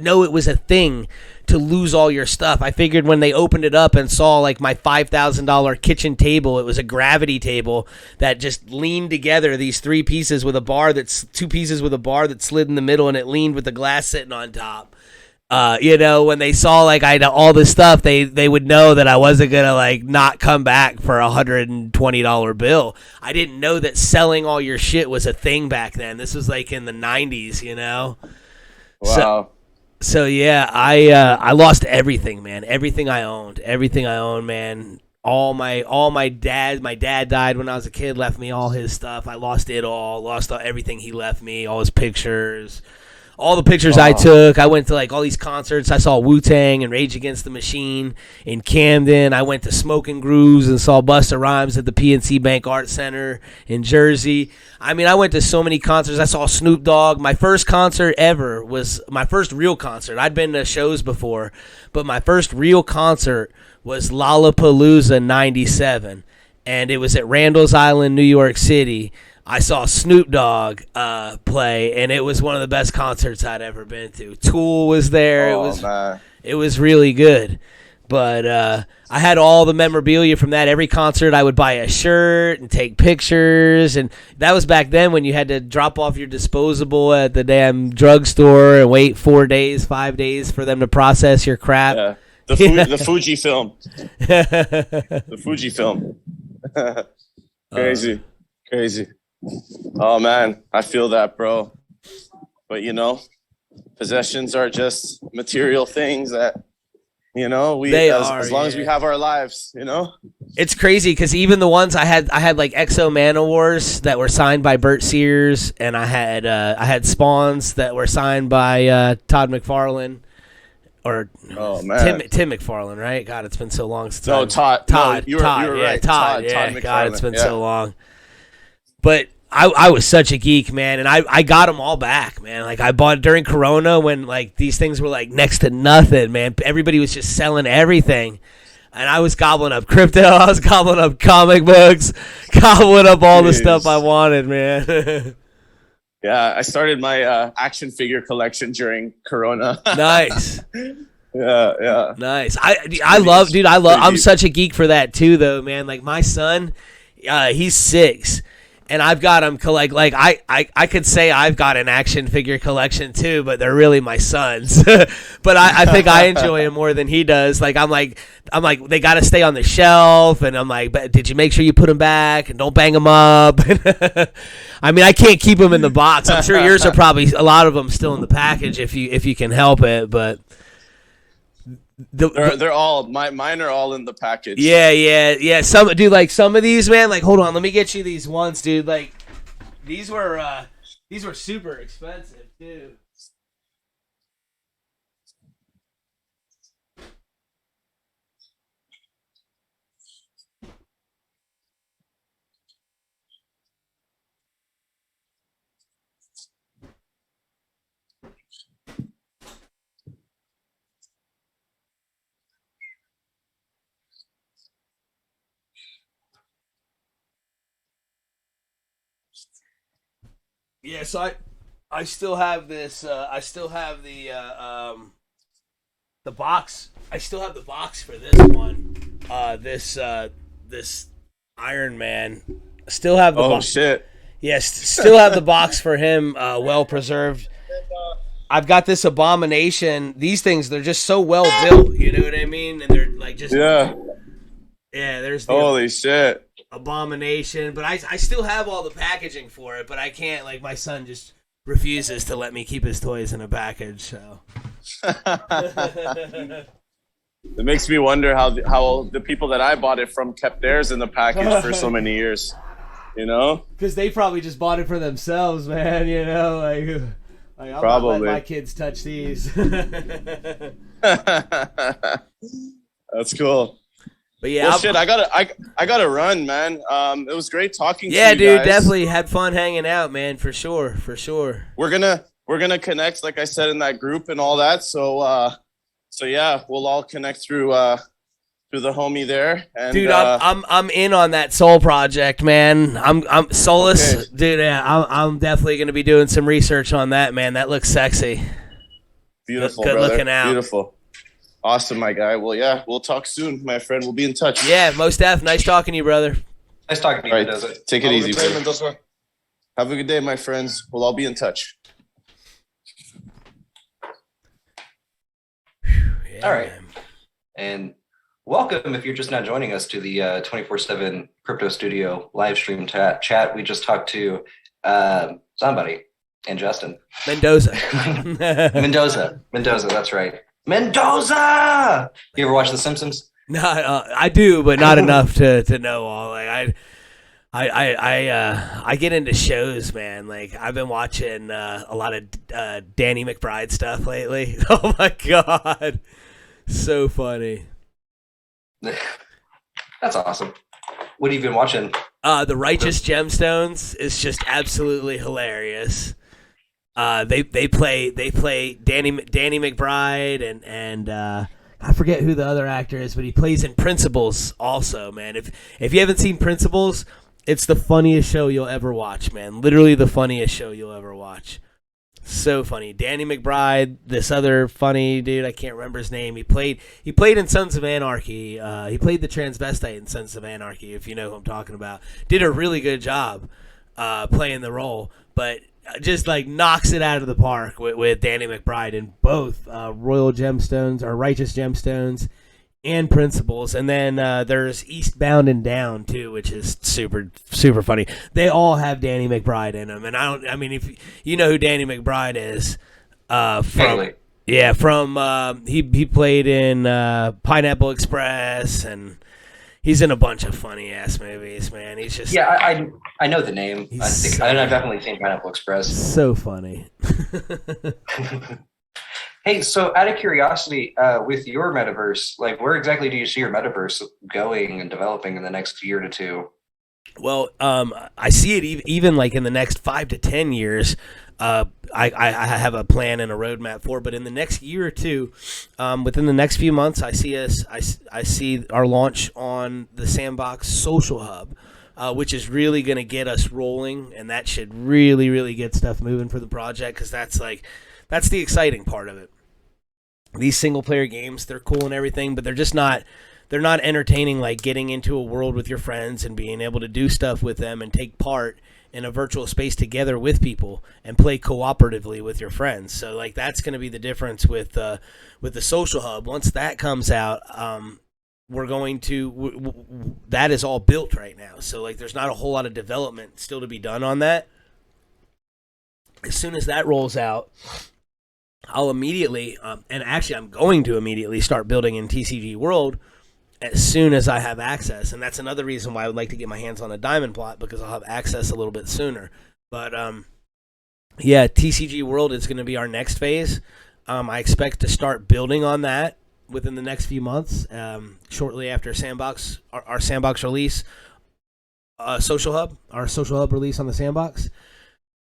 know it was a thing to lose all your stuff. I figured when they opened it up and saw like my $5,000 kitchen table, it was a gravity table that just leaned together, these two pieces with a bar that slid in the middle, and it leaned with the glass sitting on top. You know, when they saw like I had all this stuff, they would know that I wasn't gonna like not come back for $120 bill. I didn't know that selling all your shit was a thing back then. This was like in the 90s, you know. Wow. So yeah, I lost everything, man. Everything I owned, man. My dad died when I was a kid, left me all his stuff. I lost it all, everything he left me, all his pictures. All the pictures I took. I went to like all these concerts. I saw Wu-Tang and Rage Against the Machine in Camden. I went to Smoking Grooves and saw Busta Rhymes at the PNC Bank Art Center in Jersey. I mean, I went to so many concerts. I saw Snoop Dogg. My first concert ever was my first real concert. I'd been to shows before, but my first real concert was Lollapalooza 97, and it was at Randall's Island, New York City. I saw Snoop Dogg play, and it was one of the best concerts I'd ever been to. Tool was there. It was really good. But I had all the memorabilia from that. Every concert, I would buy a shirt and take pictures. And that was back then when you had to drop off your disposable at the damn drugstore and wait 4 days, 5 days for them to process your crap. Yeah. The Fuji film. The Fuji film. Crazy. Oh man, I feel that, bro. But you know, possessions are just material things that, you know, as long as we have our lives, you know. It's crazy because even the ones I had like Exo Manowars that were signed by Bert Sears, and I had Spawns that were signed by Todd McFarlane. Or Tim McFarlane, right? God, it's been so long since. Todd. You're right. Todd. Yeah, McFarlane. God, it's been so long. But I was such a geek, man, and I got them all back, man. Like, I bought during Corona when like these things were like next to nothing, man. Everybody was just selling everything, and I was gobbling up crypto. I was gobbling up comic books, gobbling up all the stuff I wanted, man. Yeah, I started my action figure collection during Corona. Nice. Yeah. Nice. I'm such a geek for that too, though, man. Like, my son, he's 6, and I've got them collect. Like I could say I've got an action figure collection too, but they're really my son's. But I think I enjoy them more than he does. Like I'm like they got to stay on the shelf, and I'm like, but did you make sure you put them back and don't bang them up? I mean, I can't keep them in the box. I'm sure yours are probably a lot of them still in the package if you can help it, but. They're all mine are all in the package. Yeah. Some dude, like some of these, man. Like, hold on, let me get you these ones, dude. Like, these were super expensive, dude. Yeah, so I still have this. I still have the box. I still have the box for this one. This Iron Man. Still have the. Oh shit! Yes, still have the box for him. Well preserved. I've got this Abomination. These things, they're just so well built. You know what I mean? And they're like just. Yeah. Yeah. There's the. Holy shit! Abomination, but I still have all the packaging for it, but I can't, like, my son just refuses to let me keep his toys in a package, so. It makes me wonder how the people that I bought it from kept theirs in the package for so many years, you know? Because they probably just bought it for themselves, man, you know, like I'm not letting my kids touch these. That's cool. But yeah, well, shit, I gotta run, man. It was great talking to you. Yeah, dude, guys. definitely had fun hanging out, man, for sure. We're gonna connect, like I said, in that group and all that. So yeah, we'll all connect through the homie there. And, dude, I'm in on that Soul project, man. I'm Solus, okay. Dude. Yeah, I'm definitely gonna be doing some research on that, man. That looks sexy. Beautiful, good brother. Looking out. Beautiful. Awesome, my guy. Well, yeah, we'll talk soon, my friend. We'll be in touch. Yeah, most def. Nice talking to you, brother. Nice talking to you, Mendoza. Take it easy, brother. Have a good day, my friends. We'll all be in touch. Yeah, all right. Man. And welcome, if you're just now joining us, to the 24/7 Crypto Studio live stream chat. We just talked to somebody and Justin. Mendoza. Mendoza, that's right. Mendoza! You ever watch The Simpsons? No, I do, but not enough to know all. Like I get into shows, man. Like I've been watching a lot of Danny McBride stuff lately. Oh my god, so funny. That's awesome. What have you been watching? The Righteous Gemstones is just absolutely hilarious. They play Danny McBride and I forget who the other actor is, but he plays in Principles also, man. If you haven't seen Principles, it's the funniest show you'll ever watch, man. Literally the funniest show you'll ever watch. So funny. Danny McBride, this other funny dude, I can't remember his name. He played in Sons of Anarchy. He played the transvestite in Sons of Anarchy, if you know who I'm talking about. Did a really good job playing the role, but just like knocks it out of the park with Danny McBride in both Royal Gemstones or Righteous Gemstones and Principles. And then there's Eastbound and Down too, which is super super funny. They all have Danny McBride in them, and I mean if you know who Danny McBride is from he played in Pineapple Express, and he's in a bunch of funny ass movies, man. He's just I know the name. I've definitely seen Pineapple Express. So funny. Hey, so out of curiosity, with your metaverse, like where exactly do you see your metaverse going and developing in the next year to two? Well, I see it even like in the next 5 to 10 years. I have a plan and a roadmap for, but in the next year or two, within the next few months, I see our launch on the Sandbox Social Hub, which is really going to get us rolling, and that should really, really get stuff moving for the project, because that's the exciting part of it. These single player games, they're cool and everything, but they're not entertaining like getting into a world with your friends and being able to do stuff with them and take part in a virtual space together with people and play cooperatively with your friends. So like that's going to be the difference with the social hub. Once that comes out, we're going to that is all built right now. So like there's not a whole lot of development still to be done on that. As soon as that rolls out, I'll immediately and actually I'm going to immediately start building in TCG World as soon as I have access. And that's another reason why I would like to get my hands on a diamond plot, because I'll have access a little bit sooner. But yeah, TCG World is going to be our next phase. I expect to start building on that within the next few months, shortly after our Sandbox release, our social hub release on the Sandbox.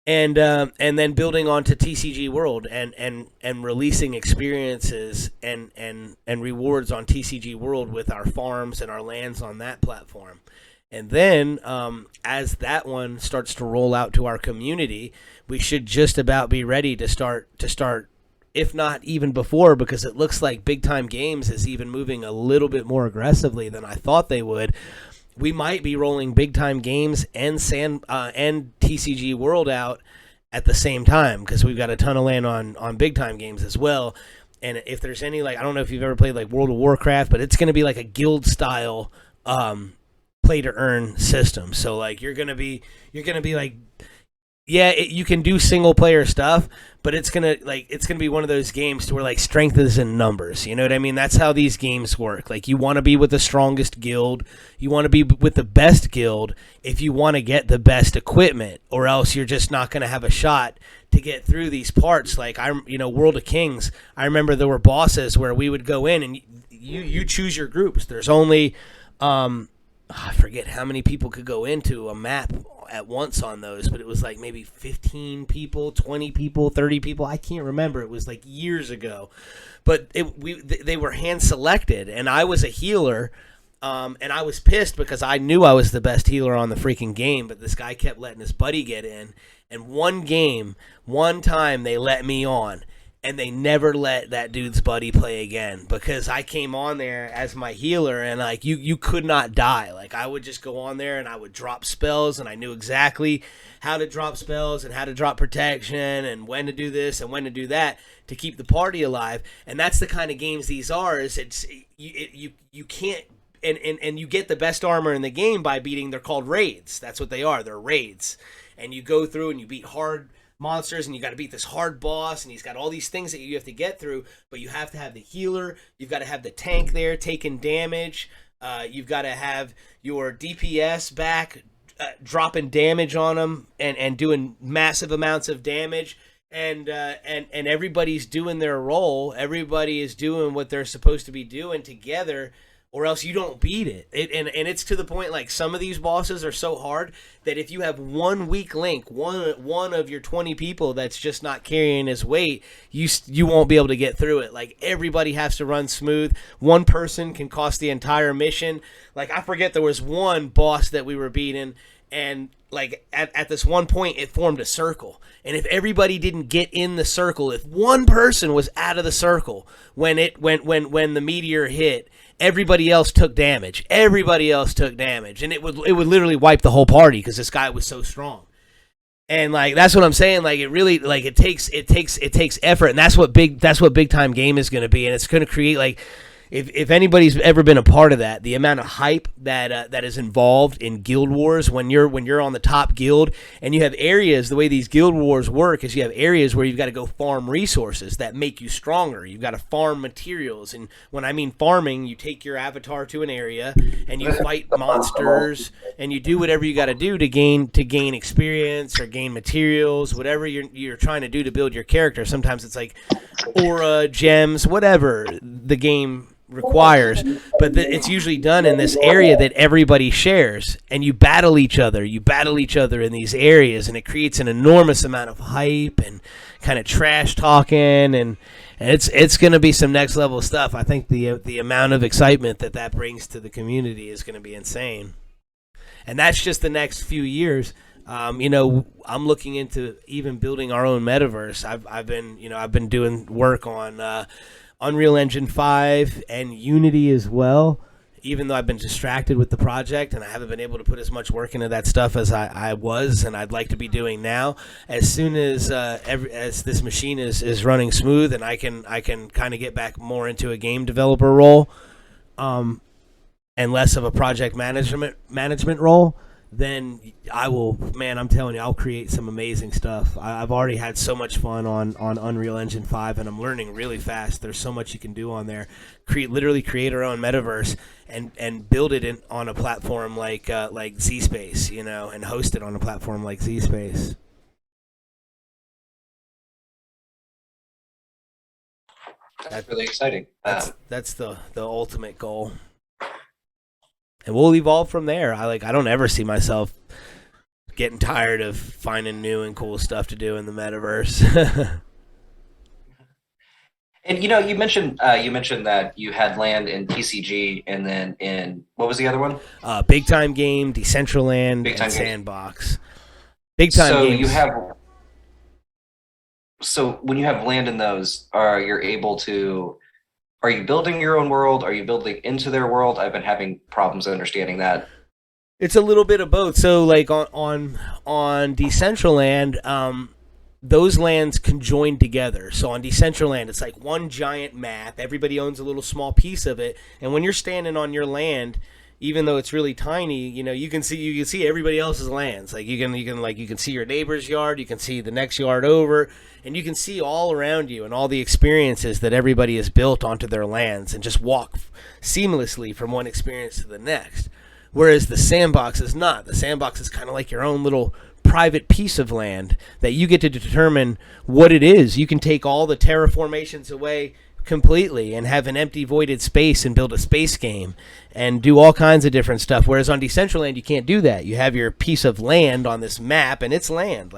And then building onto TCG World and releasing experiences and rewards on TCG World with our farms and our lands on that platform. And then as that one starts to roll out to our community, we should just about be ready to start, if not even before, because it looks like Big Time Games is even moving a little bit more aggressively than I thought they would. We might be rolling Big Time Games and TCG World out at the same time, because we've got a ton of land on Big Time Games as well. And if there's any, like, I don't know if you've ever played like World of Warcraft, but it's going to be like a guild style play to earn system. So like you're gonna be like, yeah, you can do single player stuff, but it's gonna be one of those games to where like strength is in numbers. You know what I mean? That's how these games work. Like you want to be with the strongest guild, you want to be with the best guild if you want to get the best equipment, or else you're just not gonna have a shot to get through these parts. Like World of Kings, I remember there were bosses where we would go in and you choose your groups. There's only I forget how many people could go into a map at once on those, but it was like maybe 15 people, 20 people, 30 people. I can't remember. It was like years ago, but they were hand selected, and I was a healer, and I was pissed because I knew I was the best healer on the freaking game, but this guy kept letting his buddy get in, and one time they let me on, and they never let that dude's buddy play again, because I came on there as my healer, and like you could not die. Like I would just go on there and I would drop spells, and I knew exactly how to drop spells and how to drop protection and when to do this and when to do that to keep the party alive. And that's the kind of games these are. Is you can't and you get the best armor in the game by beating. They're called raids. That's what they are. They're raids, and you go through and you beat hard monsters, and you got to beat this hard boss, and he's got all these things that you have to get through, but you have to have the healer, you've got to have the tank there taking damage, you've got to have your DPS back dropping damage on them and doing massive amounts of damage, and everybody's doing their role, everybody is doing what they're supposed to be doing together, or else you don't beat it. And it's to the point, like, some of these bosses are so hard that if you have one weak link, one of your 20 people that's just not carrying his weight, you won't be able to get through it. Like, everybody has to run smooth. One person can cost the entire mission. Like, I forget, there was one boss that we were beating, and like at this one point it formed a circle, and if everybody didn't get in the circle, if one person was out of the circle when the meteor hit, everybody else took damage, and it would literally wipe the whole party because this guy was so strong. And like, that's what I'm saying. Like, it really, like, it takes effort, and that's what big time game is going to be, and it's going to create, like, if anybody's ever been a part of that, the amount of hype that is involved in guild wars when you're on the top guild, and you have areas. The way these guild wars work is you have areas where you've got to go farm resources that make you stronger. You've got to farm materials, and when I mean farming, you take your avatar to an area and you fight monsters, and you do whatever you got to do to gain experience or gain materials, whatever you're trying to do to build your character. Sometimes it's like aura, gems, whatever the game requires, but it's usually done in this area that everybody shares, and you battle each other in these areas, and it creates an enormous amount of hype and kind of trash talking, and it's going to be some next level stuff. I think the amount of excitement that brings to the community is going to be insane, and that's just the next few years. I'm looking into even building our own metaverse. I've been doing work on Unreal Engine 5 and Unity as well, even though I've been distracted with the project and I haven't been able to put as much work into that stuff as I was and I'd like to be doing now, as soon as as this machine is running smooth and I can kind of get back more into a game developer role, and less of a project management role, then I will, man, I'm telling you, I'll create some amazing stuff. I've already had so much fun on Unreal Engine 5, and I'm learning really fast. There's so much you can do on there. Literally create our own metaverse and build it on a platform like ZSpace, you know, and host it on a platform like ZSpace. That's really exciting. That's the ultimate goal. And we'll evolve from there. I don't ever see myself getting tired of finding new and cool stuff to do in the metaverse. And you mentioned that you had land in TCG, and then in what was the other one? Big Time Game, Decentraland, and Sandbox. Big Time so games. So when you have land in those, are you building your own world? Are you building into their world? I've been having problems understanding that. It's a little bit of both. So like on Decentraland, those lands can join together. So on Decentraland, it's like one giant map. Everybody owns a little small piece of it. And when you're standing on your land, even though it's really tiny, you can see everybody else's lands. Like you can see your neighbor's yard, you can see the next yard over, and you can see all around you and all the experiences that everybody has built onto their lands and just walk seamlessly from one experience to the next. Whereas the Sandbox is not. The Sandbox is kind of like your own little private piece of land that you get to determine what it is. You can take all the terraformations away completely and have an empty voided space and build a space game and do all kinds of different stuff, whereas on Decentraland you can't do that. You have your piece of land on this map and it's land.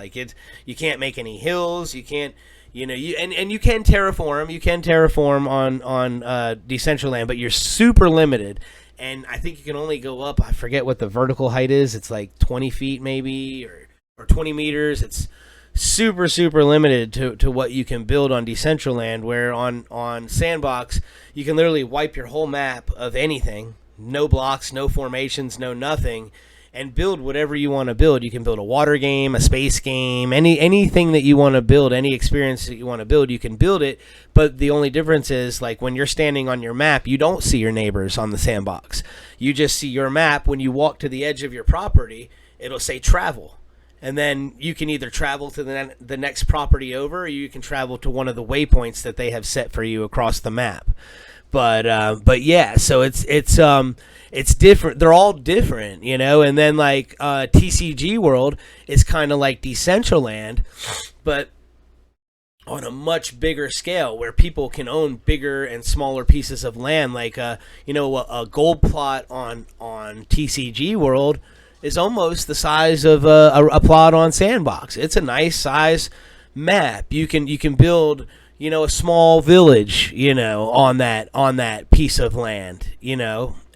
You can't make any hills, you can't, you can terraform on Decentraland, but you're super limited. And I think you can only go up, I forget what the vertical height is, it's like 20 feet maybe or 20 meters. It's super limited to what you can build on Decentraland, where on Sandbox you can literally wipe your whole map of anything, no blocks, no formations, no nothing, and build whatever you want to build. You can build a water game, a space game, anything that you want to build, any experience that you want to build, you can build it. But the only difference is, like, when you're standing on your map, you don't see your neighbors on the Sandbox. You just see your map. When you walk to the edge of your property, it'll say travel. And then you can either travel to the next property over, or you can travel to one of the waypoints that they have set for you across the map. But yeah, so it's different. They're all different, And then like TCG World is kind of like Decentraland, but on a much bigger scale, where people can own bigger and smaller pieces of land. Like a gold plot on TCG World is almost the size of a plot on Sandbox. It's a nice size map. You can build a small village on that piece of land,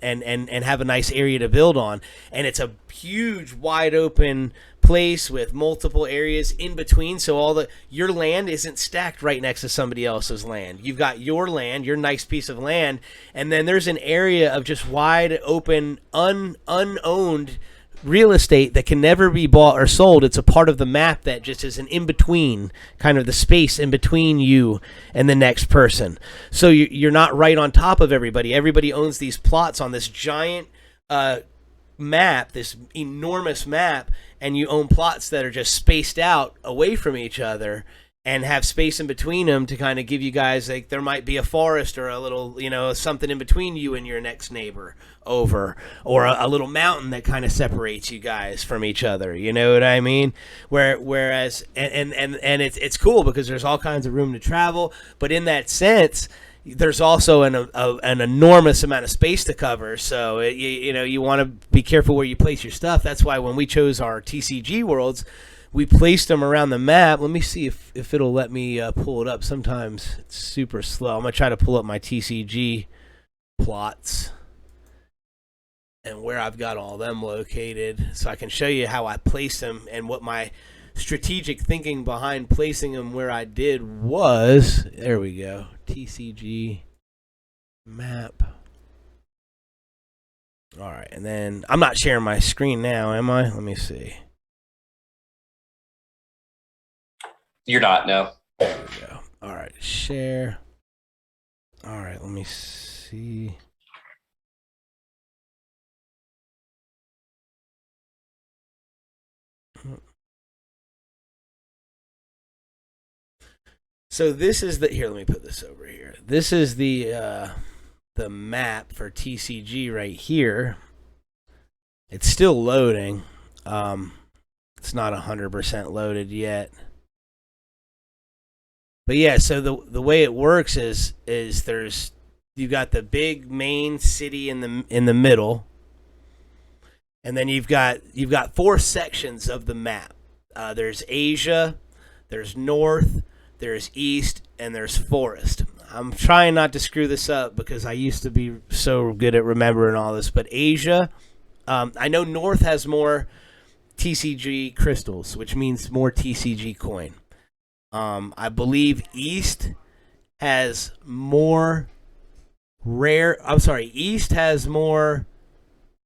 and have a nice area to build on. And it's a huge wide open place with multiple areas in between, so your land isn't stacked right next to somebody else's land. You've got your land, your nice piece of land, and then there's an area of just wide open unowned real estate that can never be bought or sold. It's a part of the map that just is an in-between, kind of the space in between you and the next person. So you're not right on top of everybody. Everybody owns these plots on this giant map, this enormous map, and you own plots that are just spaced out away from each other and have space in between them to kind of give you guys, like, there might be a forest or a little, something in between you and your next neighbor over, or a little mountain that kind of separates you guys from each other. You know what I mean? Whereas, and it's cool because there's all kinds of room to travel, but in that sense, there's also an enormous amount of space to cover. So you want to be careful where you place your stuff. That's why when we chose our TCG worlds, we placed them around the map. Let me see if it'll let me pull it up. Sometimes it's super slow. I'm going to try to pull up my TCG plots and where I've got all them located, so I can show you how I placed them and what my strategic thinking behind placing them where I did was. There we go. TCG map. All right, and then I'm not sharing my screen now, am I? Let me see. You're not, no. There we go. All right, share. All right, let me see. So this is the here. Let me put this over here. This is the map for TCG right here. It's still loading. It's not 100% loaded yet. But yeah, so the way it works is you've got the big main city in the middle, and then you've got 4 sections of the map. There's Asia, there's North, there's East, and there's Forest. I'm trying not to screw this up because I used to be so good at remembering all this. But Asia, I know North has more TCG crystals, which means more TCG coin. I believe East has more East has more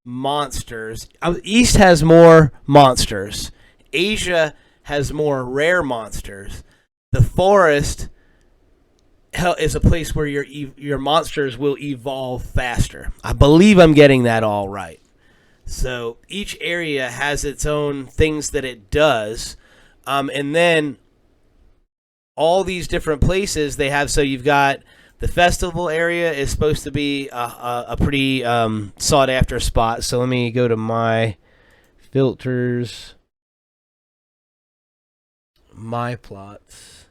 monsters. East has more monsters. Asia has more rare monsters. The Forest is a place where your monsters will evolve faster. I believe I'm getting that all right. So each area has its own things that it does, and then all these different places they have. So you've got the festival area is supposed to be a pretty sought after spot. So let me go to my filters, my plots,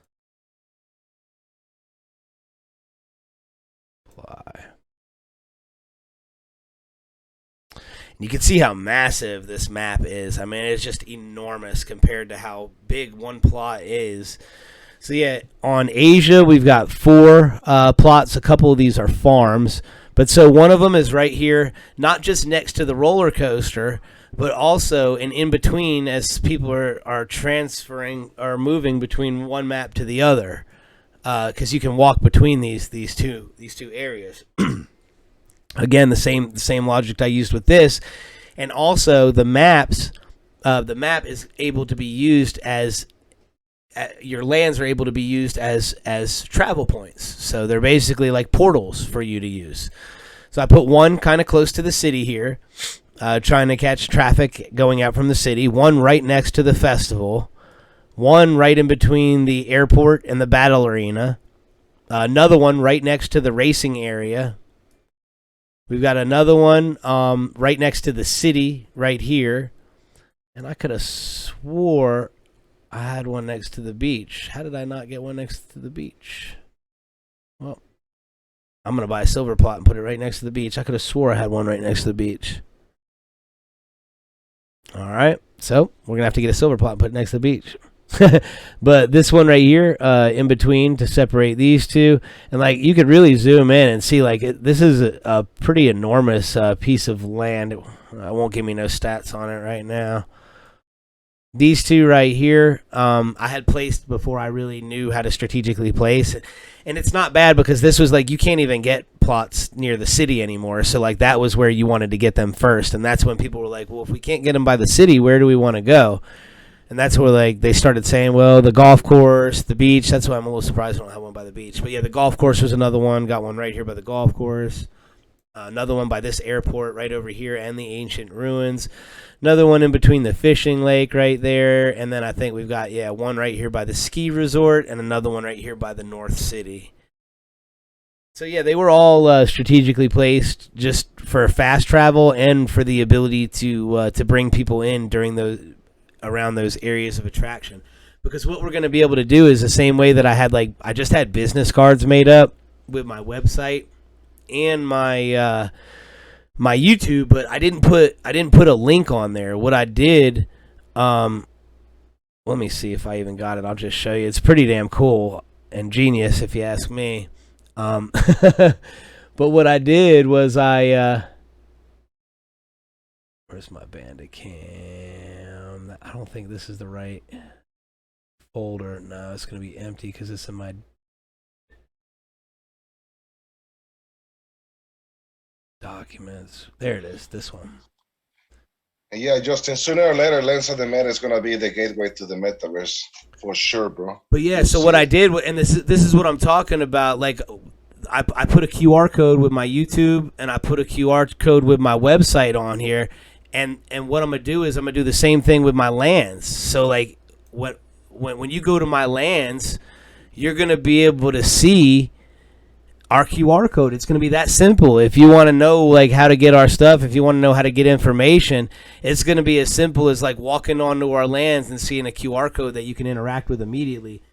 apply. You can see how massive this map is. I mean, it's just enormous compared to how big one plot is. So yeah, on Asia, we've got 4 plots. A couple of these are farms. But so one of them is right here, not just next to the roller coaster, but also in between as people are transferring or moving between one map to the other. Because you can walk between these two areas. Again, the same logic I used with this. And also the map is able to be used as your lands are able to be used as travel points. So they're basically like portals for you to use. So I put one kind of close to the city here, trying to catch traffic going out from the city. One right next to the festival. One right in between the airport and the battle arena. Another one right next to the racing area. We've got another one right next to the city right here. And I could have swore I had one next to the beach. How did I not get one next to the beach? Well, I'm going to buy a silver plot and put it right next to the beach. I could have swore I had one right next to the beach. All right. So we're going to have to get a silver plot and put it next to the beach. But this one right here, in between to separate these two. And like you could really zoom in and see like this is a pretty enormous piece of land. It won't give me no stats on it right now. These two right here, I had placed before I really knew how to strategically place. And it's not bad because this was like you can't even get plots near the city anymore. So like that was where you wanted to get them first. And that's when people were like, well, if we can't get them by the city, where do we want to go? And that's where like they started saying, well, the golf course, the beach. That's why I'm a little surprised I don't have one by the beach. But yeah, the golf course was another one. Got one right here by the golf course. Another one by this airport right over here and the ancient ruins. Another one in between the fishing lake right there. And then I think we've got, one right here by the ski resort and another one right here by the North City. So, yeah, they were all strategically placed just for fast travel and for the ability to bring people in around those areas of attraction. Because what we're going to be able to do is the same way that I just had business cards made up with my website and my my YouTube, but I didn't put a link on there. What I did, let me see if I even got it. I'll just show you. It's pretty damn cool and genius, if you ask me. But what I did was where's my Bandicam? I don't think this is the right folder. No, it's gonna be empty because it's in my Documents. There it is. This one. And yeah, Justin, sooner or later, Lens of the Meta is gonna be the gateway to the metaverse for sure, bro. But yeah, so what I did, and this is what I'm talking about. Like, I put a QR code with my YouTube, and I put a QR code with my website on here, and what I'm gonna do is I'm gonna do the same thing with my lands. So like, when you go to my lands, you're gonna be able to see our QR code. It's going to be that simple. If you want to know like how to get our stuff, if you want to know how to get information, it's going to be as simple as like walking onto our lands and seeing a QR code that you can interact with immediately.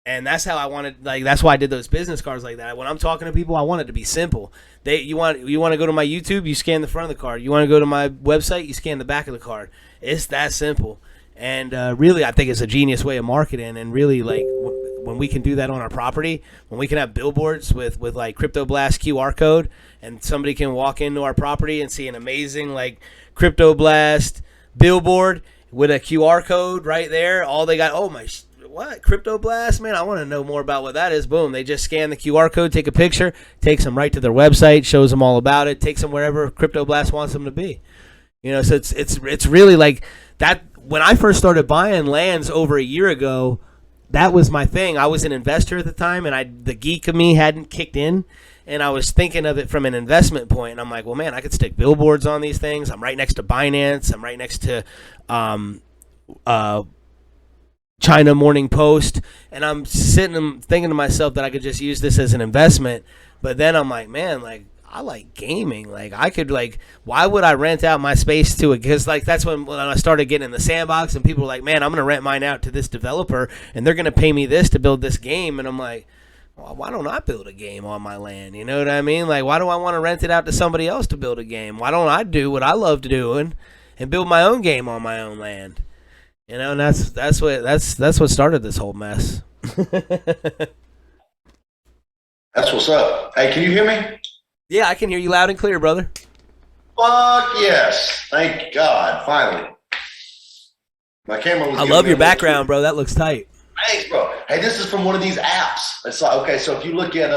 And that's how I wanted, like, that's why I did those business cards like that. When I'm talking to people, I want it to be simple. You want to go to my YouTube, you scan the front of the card. You want to go to my website, you scan the back of the card. It's that simple. And really, I think it's a genius way of marketing. And really, like, when we can do that on our property, when we can have billboards with like Crypto Blast QR code, and somebody can walk into our property and see an amazing like Crypto Blast billboard with a QR code right there. All they got, oh my, what, Crypto Blast, man, I want to know more about what that is. Boom, they just scan the QR code, take a picture, takes them right to their website, shows them all about it, takes them wherever Crypto Blast wants them to be. You know, so it's really like that. When I first started buying lands over a year ago, that was my thing. I was an investor at the time, and the geek of me hadn't kicked in, and I was thinking of it from an investment point. And I'm like, well, man, I could stick billboards on these things. I'm right next to Binance. I'm right next to China Morning Post, and I'm sitting and thinking to myself that I could just use this as an investment. But then I'm like, man, like, I like gaming. Like, I could, like, why would I rent out my space to it? Because, like, that's when I started getting in the sandbox, and people were like, man, I'm going to rent mine out to this developer, and they're going to pay me this to build this game. And I'm like, well, why don't I build a game on my land? You know what I mean? Like, why do I want to rent it out to somebody else to build a game? Why don't I do what I love doing and build my own game on my own land? You know, and that's what started this whole mess. That's what's up. Hey, can you hear me? Yeah, I can hear you loud and clear, brother. Fuck yes. Thank God. Finally. My camera was I love your background, bro. That looks tight. Thanks, bro. Hey, this is from one of these apps. It's like, okay, so if you look at